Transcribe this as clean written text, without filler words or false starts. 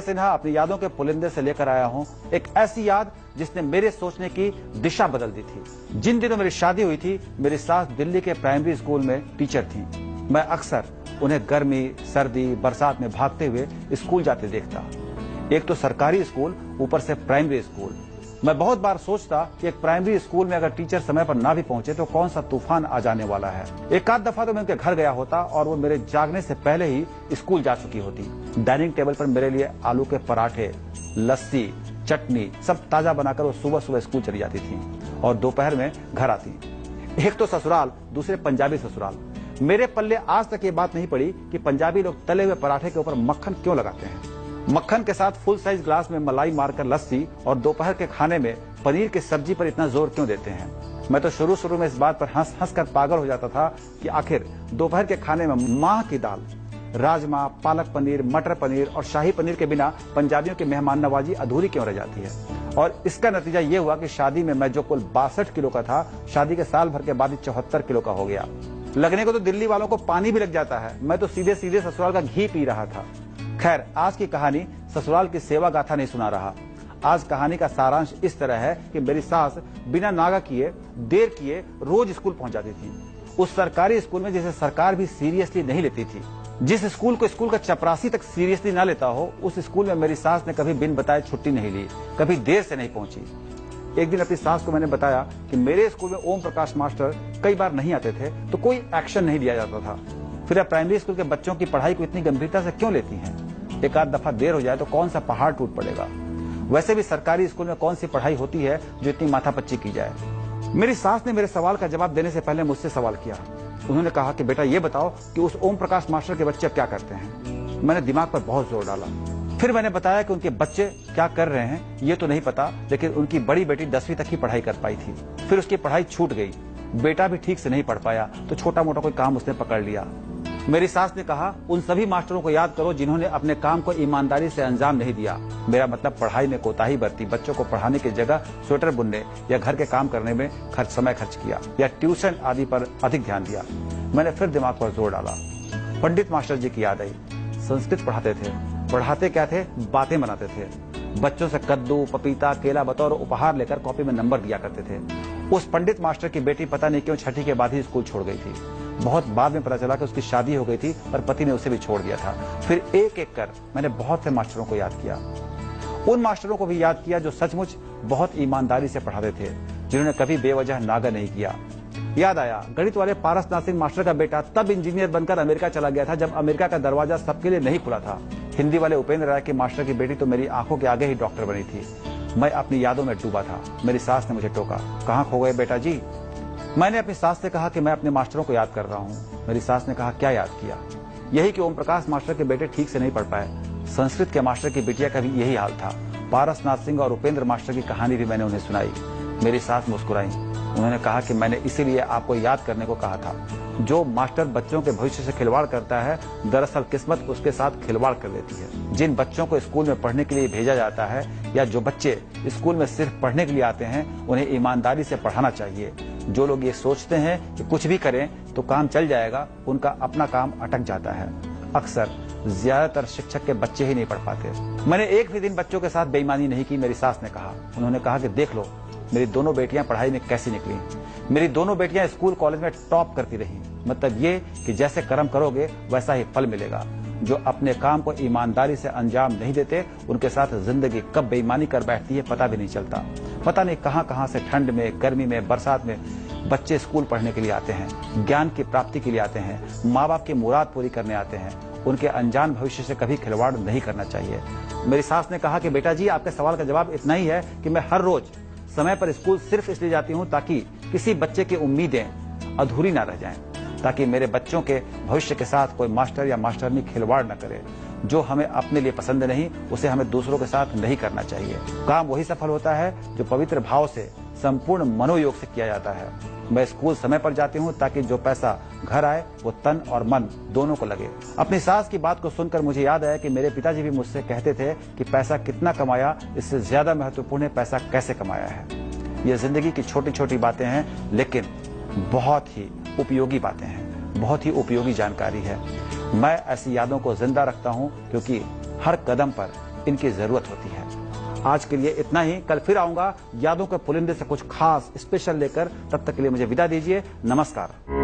सिन्हा अपनी यादों के पुलिंदे से लेकर आया हूं एक ऐसी याद जिसने मेरे सोचने की दिशा बदल दी थी। जिन दिनों मेरी शादी हुई थी, मेरी सास दिल्ली के प्राइमरी स्कूल में टीचर थी। मैं अक्सर उन्हें गर्मी, सर्दी, बरसात में भागते हुए स्कूल जाते देखता। एक तो सरकारी स्कूल, ऊपर से प्राइमरी स्कूल। मैं बहुत बार सोचता कि एक प्राइमरी स्कूल में अगर टीचर समय पर ना भी पहुंचे तो कौन सा तूफान आ जाने वाला है। एक आध दफा तो मैं उनके घर गया होता और वो मेरे जागने से पहले ही स्कूल जा चुकी होती। डाइनिंग टेबल पर मेरे लिए आलू के पराठे, लस्सी, चटनी सब ताजा बनाकर वो सुबह सुबह स्कूल चली जाती थी और दोपहर में घर आती। एक तो ससुराल, दूसरे पंजाबी ससुराल। मेरे पल्ले आज तक ये बात नहीं पड़ी कि पंजाबी लोग तले हुए पराठे के ऊपर मक्खन क्यों लगाते हैं। मक्खन के साथ फुल साइज ग्लास में मलाई मारकर लस्सी और दोपहर के खाने में पनीर की सब्जी पर इतना जोर क्यों देते हैं। मैं तो शुरू में इस बात पर हंस हंस कर पागल हो जाता था कि आखिर दोपहर के खाने में माह की दाल, राजमा, पालक पनीर, मटर पनीर और शाही पनीर के बिना पंजाबियों की मेहमान नवाजी अधूरी क्यों रह जाती है। और इसका नतीजा ये हुआ कि शादी में मैं जो कुल 62 किलो का था, शादी के साल भर के बाद 74 किलो का हो गया। लगने को तो दिल्ली वालों को पानी भी लग जाता है, मैं तो सीधे सीधे ससुराल का घी पी रहा था। खैर, आज की कहानी ससुराल की सेवा गाथा नहीं सुना रहा। आज कहानी का सारांश इस तरह है कि मेरी सास बिना नागा किए, देर किए रोज स्कूल पहुंच जाती थी। उस सरकारी स्कूल में जिसे सरकार भी सीरियसली नहीं लेती थी। जिस स्कूल को स्कूल का चपरासी तक सीरियसली ना लेता हो, उस स्कूल में मेरी सास ने कभी बिन बताए छुट्टी नहीं ली, कभी देर से नहीं पहुंची। एक दिन अपनी सास को मैंने बताया कि मेरे स्कूल में ओम प्रकाश मास्टर कई बार नहीं आते थे तो कोई एक्शन नहीं लिया जाता था। फिर अब प्राइमरी स्कूल के बच्चों की पढ़ाई को इतनी गंभीरता से क्यों लेती हैं? एक आध दफा देर हो जाए तो कौन सा पहाड़ टूट पड़ेगा। वैसे भी सरकारी स्कूल में कौन सी पढ़ाई होती है जो इतनी माथापच्ची की जाए। मेरी सास ने मेरे सवाल का जवाब देने से पहले मुझसे सवाल किया। उन्होंने कहा कि बेटा ये बताओ कि उस ओम प्रकाश मास्टर के बच्चे अब क्या करते हैं। मैंने दिमाग पर बहुत जोर डाला। फिर मैंने बताया कि उनके बच्चे क्या कर रहे हैं ये तो नहीं पता, लेकिन उनकी बड़ी बेटी 10वीं तक ही पढ़ाई कर पाई थी। फिर उसकी पढ़ाई छूट गई। बेटा भी ठीक से नहीं पढ़ पाया तो छोटा मोटा कोई काम उसने पकड़ लिया। मेरी सास ने कहा, उन सभी मास्टरों को याद करो जिन्होंने अपने काम को ईमानदारी से अंजाम नहीं दिया। मेरा मतलब पढ़ाई में कोताही बरती, बच्चों को पढ़ाने की जगह स्वेटर बुनने या घर के काम करने में समय खर्च किया या ट्यूशन आदि पर अधिक ध्यान दिया। मैंने फिर दिमाग पर जोर डाला। पंडित मास्टर जी की याद आई। संस्कृत पढ़ाते थे। पढ़ाते क्या थे, बातें बनाते थे। बच्चों से कद्दू, पपीता, केला बतौर उपहार लेकर कॉपी में नंबर दिया करते थे। उस पंडित मास्टर की बेटी पता नहीं क्यों छठी के बाद ही स्कूल छोड़ गई थी। बहुत बाद में पता चला कि उसकी शादी हो गई थी पर पति ने उसे भी छोड़ दिया था। फिर एक एक कर मैंने बहुत से मास्टरों को याद किया। उन मास्टरों को भी याद किया जो सचमुच बहुत ईमानदारी से पढ़ाते थे, जिन्होंने कभी बेवजह नागा नहीं किया। याद आया, गणित वाले पारसनाथ सिंह मास्टर का बेटा तब इंजीनियर बनकर अमेरिका चला गया था जब अमेरिका का दरवाजा सबके लिए नहीं खुला था। हिंदी वाले उपेंद्र राय के मास्टर की बेटी तो मेरी आंखों के आगे ही डॉक्टर बनी थी। मैं अपनी यादों में डूबा था। मेरी सास ने मुझे टोका, कहाँ खो गए बेटा जी। मैंने अपनी सास से कहा कि मैं अपने मास्टरों को याद कर रहा हूँ। मेरी सास ने कहा, क्या याद किया? यही कि ओम प्रकाश मास्टर के बेटे ठीक से नहीं पढ़ पाए। संस्कृत के मास्टर की बिटिया का भी यही हाल था। पारसनाथ सिंह और उपेंद्र मास्टर की कहानी भी मैंने उन्हें सुनाई। मेरी सास मुस्कुराई। उन्होंने कहा कि मैंने इसीलिए आपको याद करने को कहा था। जो मास्टर बच्चों के भविष्य से खिलवाड़ करता है, दरअसल किस्मत उसके साथ खिलवाड़ कर लेती है। जिन बच्चों को स्कूल में पढ़ने के लिए भेजा जाता है या जो बच्चे स्कूल में सिर्फ पढ़ने के लिए आते हैं, उन्हें ईमानदारी से पढ़ाना चाहिए। जो लोग ये सोचते हैं कि कुछ भी करें तो काम चल जाएगा, उनका अपना काम अटक जाता है। अक्सर ज्यादातर शिक्षक के बच्चे ही नहीं पढ़ पाते। मैंने एक भी दिन बच्चों के साथ बेईमानी नहीं की, मेरी सास ने कहा। उन्होंने कहा कि देख लो मेरी दोनों बेटियां पढ़ाई में कैसी निकली। मेरी दोनों बेटियां स्कूल कॉलेज में टॉप करती रही। मतलब ये कि जैसे कर्म करोगे वैसा ही फल मिलेगा। जो अपने काम को ईमानदारी से अंजाम नहीं देते, उनके साथ जिंदगी कब बेईमानी कर बैठती है पता भी नहीं चलता। पता नहीं कहां से ठंड में, गर्मी में, बरसात में बच्चे स्कूल पढ़ने के लिए आते हैं, ज्ञान की प्राप्ति के लिए आते हैं, माँ बाप की मुराद पूरी करने आते हैं। उनके अनजान भविष्य से कभी खिलवाड़ नहीं करना चाहिए। मेरी सास ने कहा कि बेटा जी, आपके सवाल का जवाब इतना ही है कि मैं हर रोज समय पर स्कूल सिर्फ इसलिए जाती हूँ ताकि किसी बच्चे की उम्मीदें अधूरी ना रह जाएं, ताकि मेरे बच्चों के भविष्य के साथ कोई मास्टर या मास्टरनी खिलवाड़ न करे। जो हमें अपने लिए पसंद नहीं, उसे हमें दूसरों के साथ नहीं करना चाहिए। काम वही सफल होता है जो पवित्र भाव से, संपूर्ण मनोयोग से किया जाता है। मैं स्कूल समय पर जाती हूँ ताकि जो पैसा घर आए वो तन और मन दोनों को लगे। अपनी सास की बात को सुनकर मुझे याद आया कि मेरे पिताजी भी मुझसे कहते थे कि पैसा कितना कमाया इससे ज्यादा महत्वपूर्ण है पैसा कैसे कमाया है। ये जिंदगी की छोटी छोटी बातें हैं, लेकिन बहुत ही उपयोगी बातें हैं, बहुत ही उपयोगी जानकारी है। मैं ऐसी यादों को जिंदा रखता हूं क्योंकि हर कदम पर इनकी जरूरत होती है। आज के लिए इतना ही। कल फिर आऊंगा यादों के पुलिंदे से कुछ खास स्पेशल लेकर। तब तक के लिए मुझे विदा दीजिए। नमस्कार।